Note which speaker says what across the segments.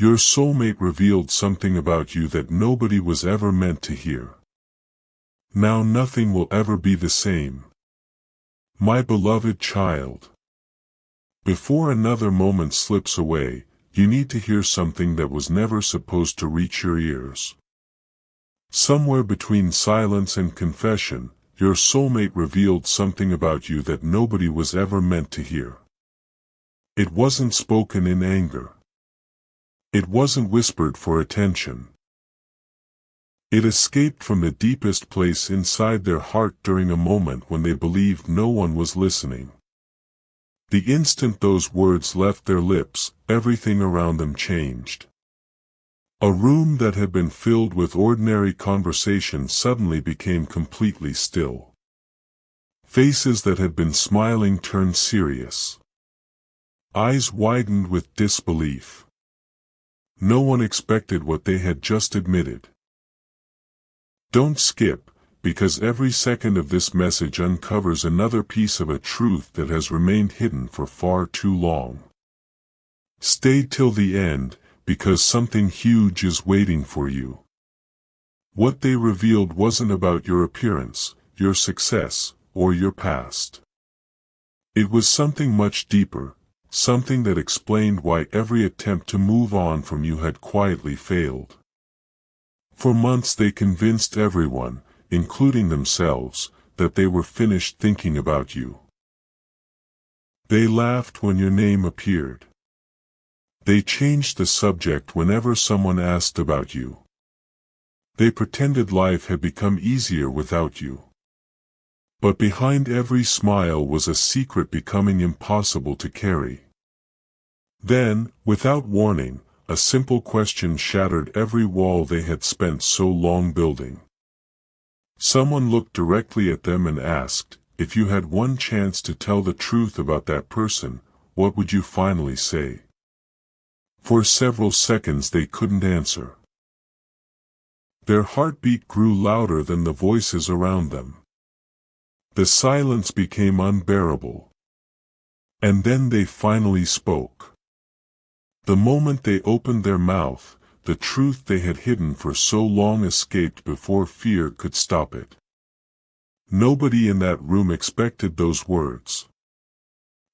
Speaker 1: Your soulmate revealed something about you that nobody was ever meant to hear. Now nothing will ever be the same. My beloved child. Before another moment slips away, you need to hear something that was never supposed to reach your ears. Somewhere between silence and confession, your soulmate revealed something about you that nobody was ever meant to hear. It wasn't spoken in anger. It wasn't whispered for attention. It escaped from the deepest place inside their heart during a moment when they believed no one was listening. The instant those words left their lips, everything around them changed. A room that had been filled with ordinary conversation suddenly became completely still. Faces that had been smiling turned serious. Eyes widened with disbelief. No one expected what they had just admitted. Don't skip, because every second of this message uncovers another piece of a truth that has remained hidden for far too long. Stay till the end, because something huge is waiting for you. What they revealed wasn't about your appearance, your success, or your past. It was something much deeper, something that explained why every attempt to move on from you had quietly failed. For months they convinced everyone, including themselves, that they were finished thinking about you. They laughed when your name appeared. They changed the subject whenever someone asked about you. They pretended life had become easier without you. But behind every smile was a secret becoming impossible to carry. Then, without warning, a simple question shattered every wall they had spent so long building. Someone looked directly at them and asked, if you had one chance to tell the truth about that person, what would you finally say? For several seconds they couldn't answer. Their heartbeat grew louder than the voices around them. The silence became unbearable. And then they finally spoke. The moment they opened their mouth, the truth they had hidden for so long escaped before fear could stop it. Nobody in that room expected those words.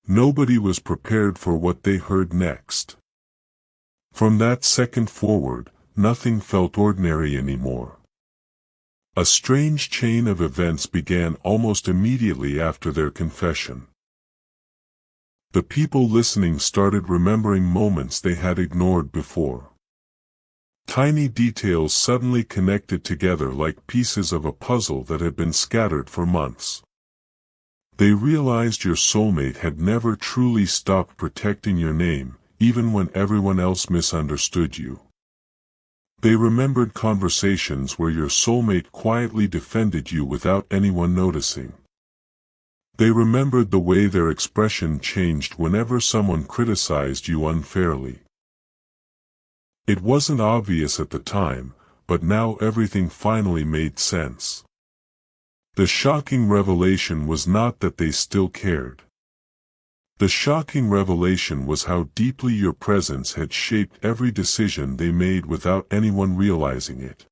Speaker 1: Nobody was prepared for what they heard next. From that second forward, nothing felt ordinary anymore. A strange chain of events began almost immediately after their confession. The people listening started remembering moments they had ignored before. Tiny details suddenly connected together like pieces of a puzzle that had been scattered for months. They realized your soulmate had never truly stopped protecting your name, even when everyone else misunderstood you. They remembered conversations where your soulmate quietly defended you without anyone noticing. They remembered the way their expression changed whenever someone criticized you unfairly. It wasn't obvious at the time, but now everything finally made sense. The shocking revelation was not that they still cared. The shocking revelation was how deeply your presence had shaped every decision they made without anyone realizing it.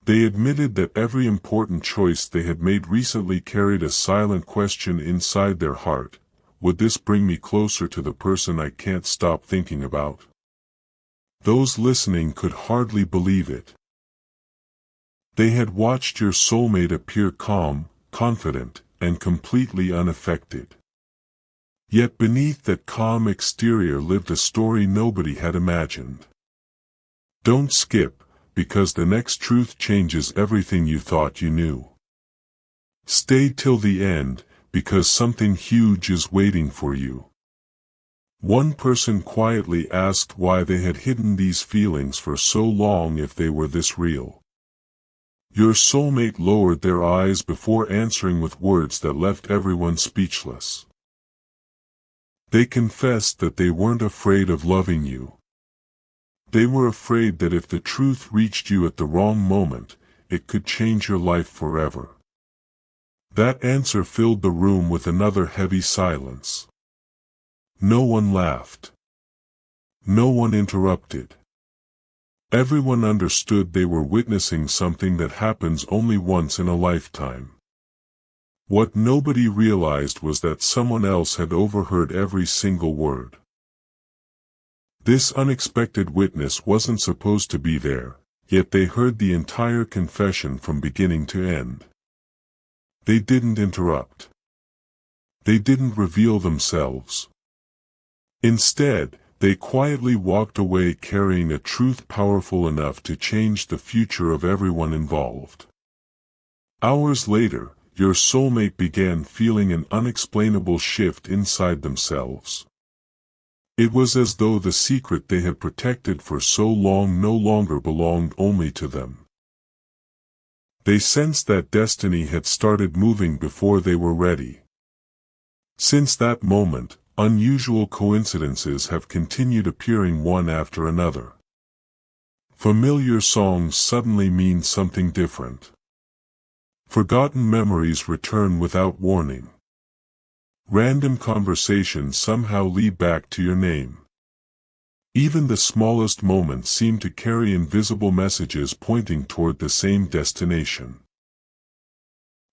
Speaker 1: They admitted that every important choice they had made recently carried a silent question inside their heart: would this bring me closer to the person I can't stop thinking about? Those listening could hardly believe it. They had watched your soulmate appear calm, confident, and completely unaffected. Yet beneath that calm exterior lived a story nobody had imagined. Don't skip, because the next truth changes everything you thought you knew. Stay till the end, because something huge is waiting for you. One person quietly asked why they had hidden these feelings for so long if they were this real. Your soulmate lowered their eyes before answering with words that left everyone speechless. They confessed that they weren't afraid of loving you. They were afraid that if the truth reached you at the wrong moment, it could change your life forever. That answer filled the room with another heavy silence. No one laughed. No one interrupted. Everyone understood they were witnessing something that happens only once in a lifetime. What nobody realized was that someone else had overheard every single word. This unexpected witness wasn't supposed to be there, yet they heard the entire confession from beginning to end. They didn't interrupt. They didn't reveal themselves. Instead, they quietly walked away carrying a truth powerful enough to change the future of everyone involved. Hours later, your soulmate began feeling an unexplainable shift inside themselves. It was as though the secret they had protected for so long no longer belonged only to them. They sensed that destiny had started moving before they were ready. Since that moment, unusual coincidences have continued appearing one after another. Familiar songs suddenly mean something different. Forgotten memories return without warning. Random conversations somehow lead back to your name. Even the smallest moments seem to carry invisible messages pointing toward the same destination.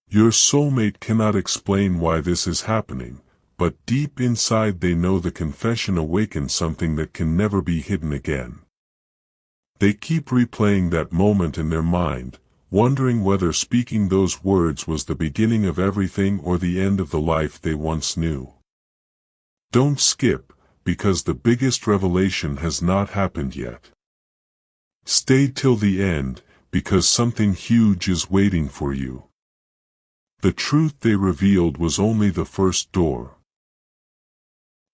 Speaker 1: Your soulmate cannot explain why this is happening, but deep inside they know the confession awakens something that can never be hidden again. They keep replaying that moment in their mind, wondering whether speaking those words was the beginning of everything or the end of the life they once knew. Don't skip, because the biggest revelation has not happened yet. Stay till the end, because something huge is waiting for you. The truth they revealed was only the first door.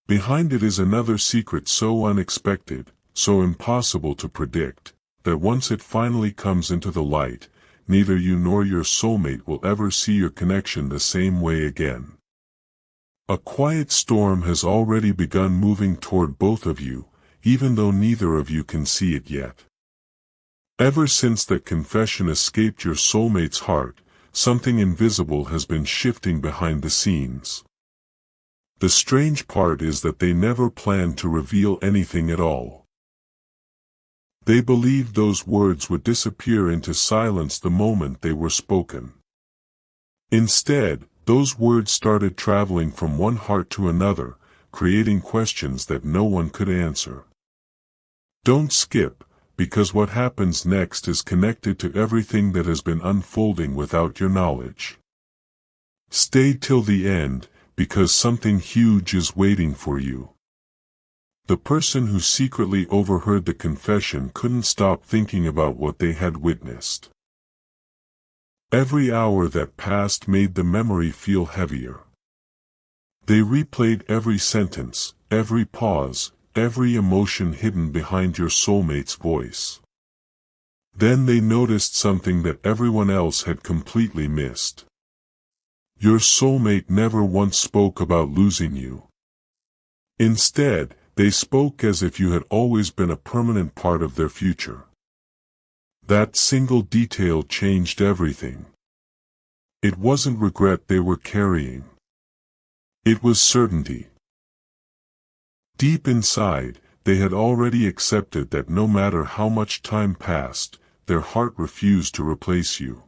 Speaker 1: Behind it is another secret so unexpected, so impossible to predict, that once it finally comes into the light, neither you nor your soulmate will ever see your connection the same way again. A quiet storm has already begun moving toward both of you, even though neither of you can see it yet. Ever since that confession escaped your soulmate's heart, something invisible has been shifting behind the scenes. The strange part is that they never planned to reveal anything at all. They believed those words would disappear into silence the moment they were spoken. Instead, those words started traveling from one heart to another, creating questions that no one could answer. Don't skip, because what happens next is connected to everything that has been unfolding without your knowledge. Stay till the end, because something huge is waiting for you. The person who secretly overheard the confession couldn't stop thinking about what they had witnessed. Every hour that passed made the memory feel heavier. They replayed every sentence, every pause, every emotion hidden behind your soulmate's voice. Then they noticed something that everyone else had completely missed. Your soulmate never once spoke about losing you. Instead, they spoke as if you had always been a permanent part of their future. That single detail changed everything. It wasn't regret they were carrying. It was certainty. Deep inside, they had already accepted that no matter how much time passed, their heart refused to replace you.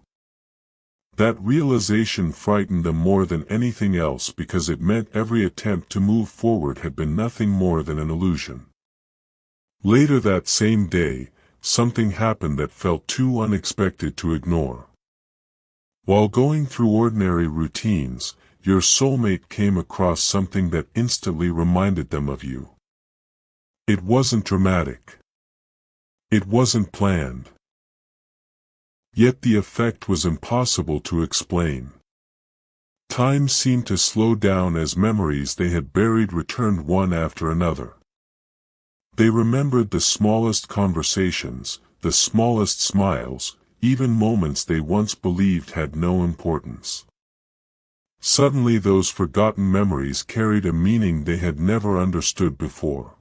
Speaker 1: That realization frightened them more than anything else because it meant every attempt to move forward had been nothing more than an illusion. Later that same day, something happened that felt too unexpected to ignore. While going through ordinary routines, your soulmate came across something that instantly reminded them of you. It wasn't dramatic. It wasn't planned. Yet the effect was impossible to explain. Time seemed to slow down as memories they had buried returned one after another. They remembered the smallest conversations, the smallest smiles, even moments they once believed had no importance. Suddenly those forgotten memories carried a meaning they had never understood before.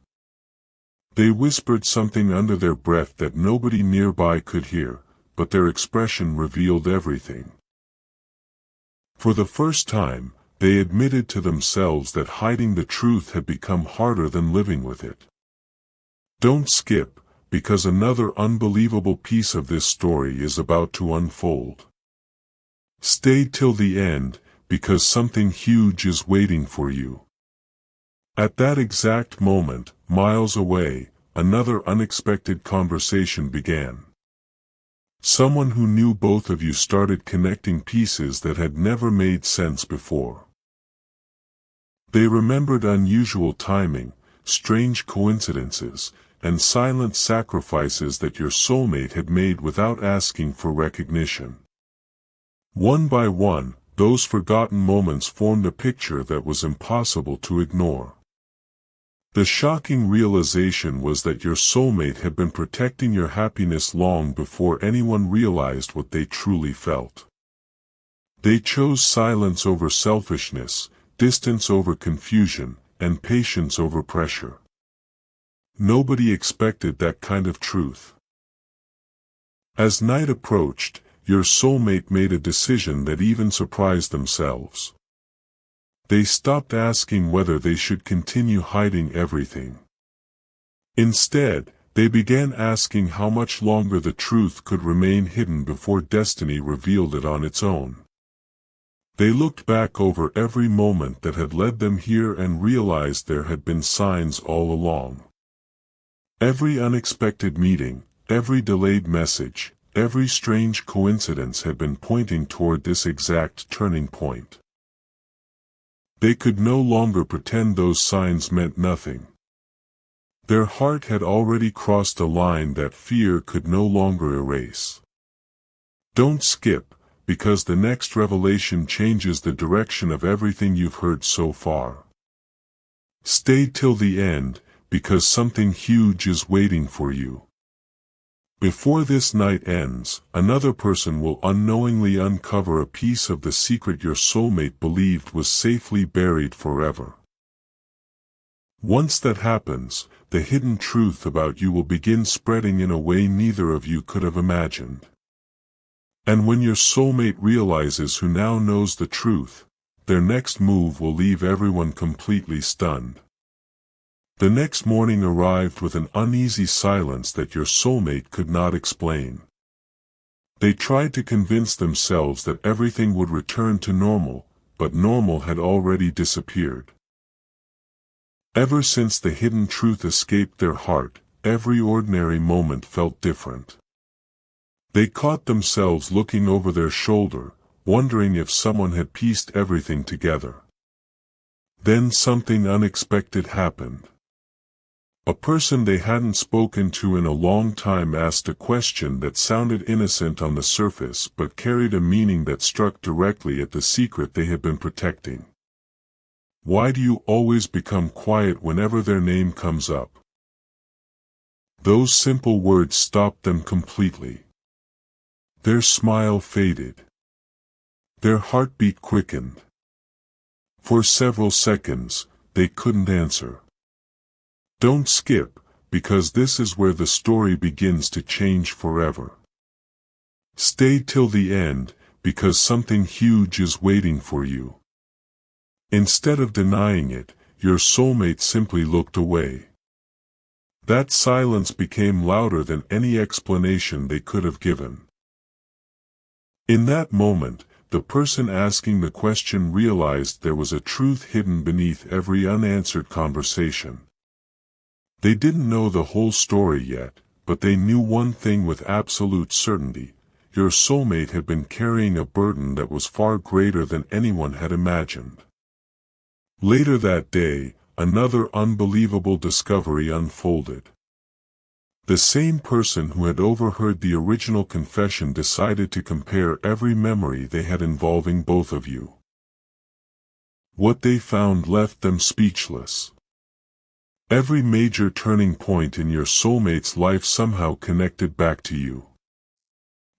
Speaker 1: They whispered something under their breath that nobody nearby could hear, but their expression revealed everything. For the first time, they admitted to themselves that hiding the truth had become harder than living with it. Don't skip, because another unbelievable piece of this story is about to unfold. Stay till the end, because something huge is waiting for you. At that exact moment, miles away, another unexpected conversation began. Someone who knew both of you started connecting pieces that had never made sense before. They remembered unusual timing, strange coincidences, and silent sacrifices that your soulmate had made without asking for recognition. One by one, those forgotten moments formed a picture that was impossible to ignore. The shocking realization was that your soulmate had been protecting your happiness long before anyone realized what they truly felt. They chose silence over selfishness, distance over confusion, and patience over pressure. Nobody expected that kind of truth. As night approached, your soulmate made a decision that even surprised themselves. They stopped asking whether they should continue hiding everything. Instead, they began asking how much longer the truth could remain hidden before destiny revealed it on its own. They looked back over every moment that had led them here and realized there had been signs all along. Every unexpected meeting, every delayed message, every strange coincidence had been pointing toward this exact turning point. They could no longer pretend those signs meant nothing. Their heart had already crossed a line that fear could no longer erase. Don't skip, because the next revelation changes the direction of everything you've heard so far. Stay till the end, because something huge is waiting for you. Before this night ends, another person will unknowingly uncover a piece of the secret your soulmate believed was safely buried forever. Once that happens, the hidden truth about you will begin spreading in a way neither of you could have imagined. And when your soulmate realizes who now knows the truth, their next move will leave everyone completely stunned. The next morning arrived with an uneasy silence that your soulmate could not explain. They tried to convince themselves that everything would return to normal, but normal had already disappeared. Ever since the hidden truth escaped their heart, every ordinary moment felt different. They caught themselves looking over their shoulder, wondering if someone had pieced everything together. Then something unexpected happened. A person they hadn't spoken to in a long time asked a question that sounded innocent on the surface but carried a meaning that struck directly at the secret they had been protecting. Why do you always become quiet whenever their name comes up? Those simple words stopped them completely. Their smile faded. Their heartbeat quickened. For several seconds, they couldn't answer. Don't skip, because this is where the story begins to change forever. Stay till the end, because something huge is waiting for you. Instead of denying it, your soulmate simply looked away. That silence became louder than any explanation they could have given. In that moment, the person asking the question realized there was a truth hidden beneath every unanswered conversation. They didn't know the whole story yet, but they knew one thing with absolute certainty: your soulmate had been carrying a burden that was far greater than anyone had imagined. Later that day, another unbelievable discovery unfolded. The same person who had overheard the original confession decided to compare every memory they had involving both of you. What they found left them speechless. Every major turning point in your soulmate's life somehow connected back to you.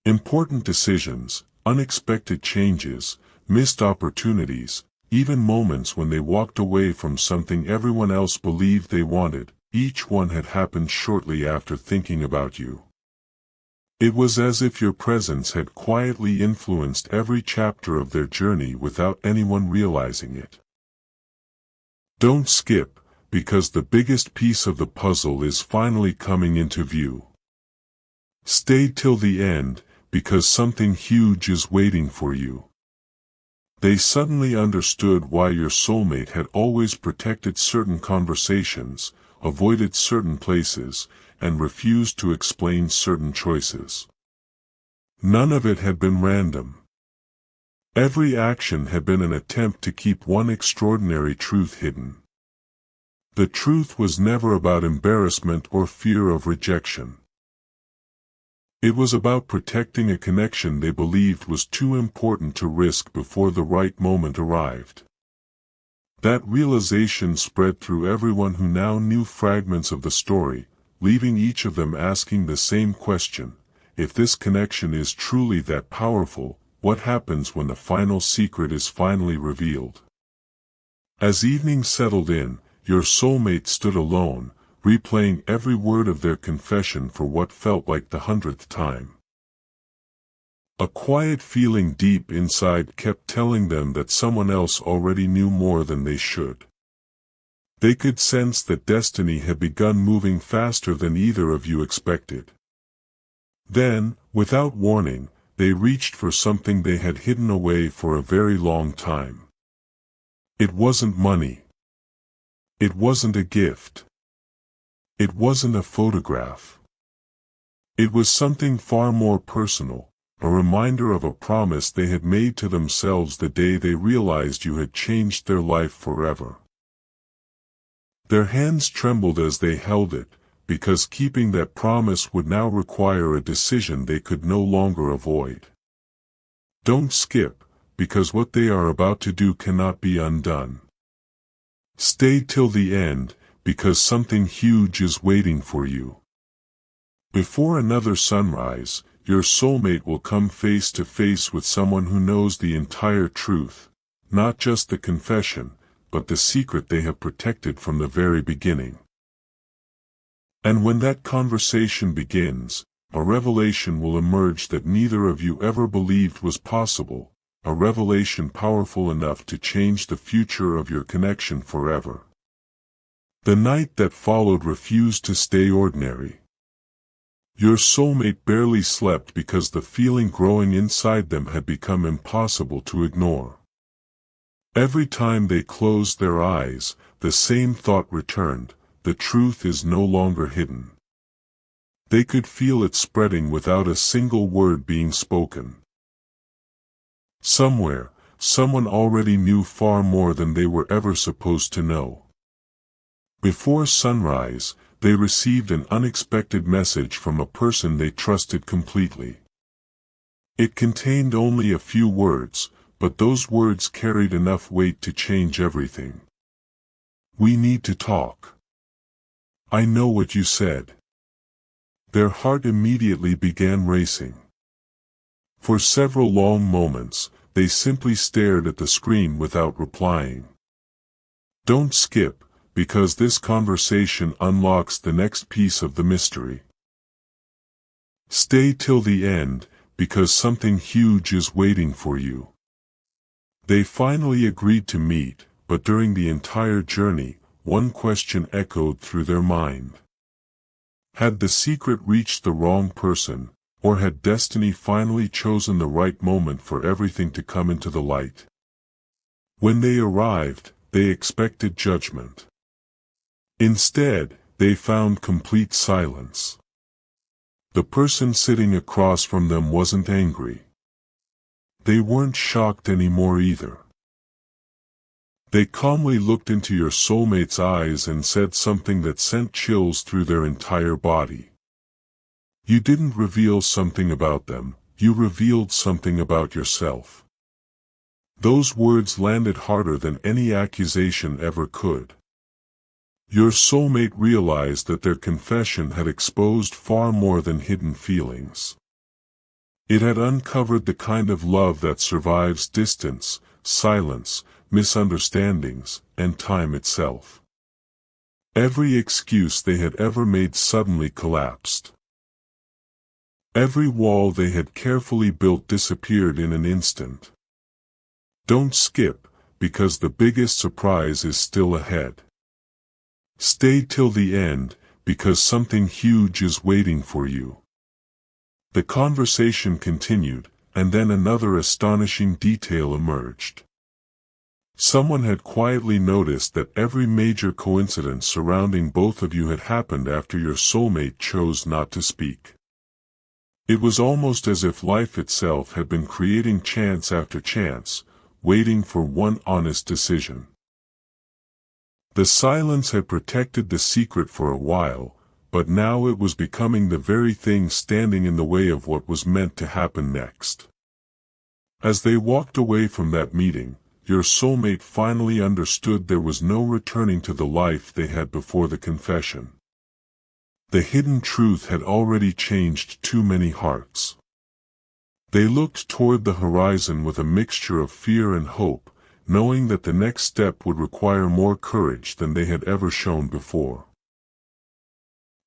Speaker 1: Important decisions, unexpected changes, missed opportunities, even moments when they walked away from something everyone else believed they wanted, each one had happened shortly after thinking about you. It was as if your presence had quietly influenced every chapter of their journey without anyone realizing it. Don't skip, because the biggest piece of the puzzle is finally coming into view. Stay till the end, because something huge is waiting for you. They suddenly understood why your soulmate had always protected certain conversations, avoided certain places, and refused to explain certain choices. None of it had been random. Every action had been an attempt to keep one extraordinary truth hidden. The truth was never about embarrassment or fear of rejection. It was about protecting a connection they believed was too important to risk before the right moment arrived. That realization spread through everyone who now knew fragments of the story, leaving each of them asking the same question: if this connection is truly that powerful, what happens when the final secret is finally revealed? As evening settled in, your soulmate stood alone, replaying every word of their confession for what felt like the 100th time. A quiet feeling deep inside kept telling them that someone else already knew more than they should. They could sense that destiny had begun moving faster than either of you expected. Then, without warning, they reached for something they had hidden away for a very long time. It wasn't money. It wasn't a gift. It wasn't a photograph. It was something far more personal, a reminder of a promise they had made to themselves the day they realized you had changed their life forever. Their hands trembled as they held it, because keeping that promise would now require a decision they could no longer avoid. Don't skip, because what they are about to do cannot be undone. Stay till the end, because something huge is waiting for you. Before another sunrise, your soulmate will come face to face with someone who knows the entire truth, not just the confession, but the secret they have protected from the very beginning. And when that conversation begins, a revelation will emerge that neither of you ever believed was possible, a revelation powerful enough to change the future of your connection forever. The night that followed refused to stay ordinary. Your soulmate barely slept because the feeling growing inside them had become impossible to ignore. Every time they closed their eyes, the same thought returned: the truth is no longer hidden. They could feel it spreading without a single word being spoken. Somewhere, someone already knew far more than they were ever supposed to know. Before sunrise, they received an unexpected message from a person they trusted completely. It contained only a few words, but those words carried enough weight to change everything. "We need to talk. I know what you said." Their heart immediately began racing. For several long moments, they simply stared at the screen without replying. Don't skip, because this conversation unlocks the next piece of the mystery. Stay till the end, because something huge is waiting for you. They finally agreed to meet, but during the entire journey, one question echoed through their mind. Had the secret reached the wrong person, or had destiny finally chosen the right moment for everything to come into the light? When they arrived, they expected judgment. Instead, they found complete silence. The person sitting across from them wasn't angry. They weren't shocked anymore either. They calmly looked into your soulmate's eyes and said something that sent chills through their entire body. You didn't reveal something about them, you revealed something about yourself. Those words landed harder than any accusation ever could. Your soulmate realized that their confession had exposed far more than hidden feelings. It had uncovered the kind of love that survives distance, silence, misunderstandings, and time itself. Every excuse they had ever made suddenly collapsed. Every wall they had carefully built disappeared in an instant. Don't skip, because the biggest surprise is still ahead. Stay till the end, because something huge is waiting for you. The conversation continued, and then another astonishing detail emerged. Someone had quietly noticed that every major coincidence surrounding both of you had happened after your soulmate chose not to speak. It was almost as if life itself had been creating chance after chance, waiting for one honest decision. The silence had protected the secret for a while, but now it was becoming the very thing standing in the way of what was meant to happen next. As they walked away from that meeting, your soulmate finally understood there was no returning to the life they had before the confession. The hidden truth had already changed too many hearts. They looked toward the horizon with a mixture of fear and hope, knowing that the next step would require more courage than they had ever shown before.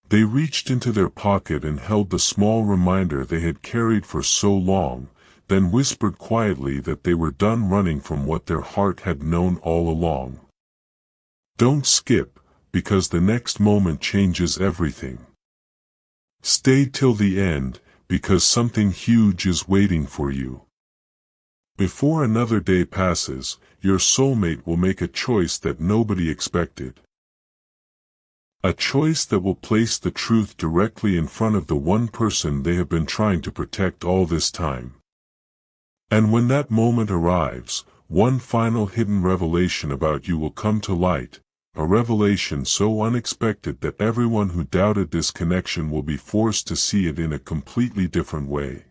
Speaker 1: They reached into their pocket and held the small reminder they had carried for so long, then whispered quietly that they were done running from what their heart had known all along. Don't skip, because the next moment changes everything. Stay till the end, because something huge is waiting for you. Before another day passes, your soulmate will make a choice that nobody expected. A choice that will place the truth directly in front of the one person they have been trying to protect all this time. And when that moment arrives, one final hidden revelation about you will come to light, a revelation so unexpected that everyone who doubted this connection will be forced to see it in a completely different way.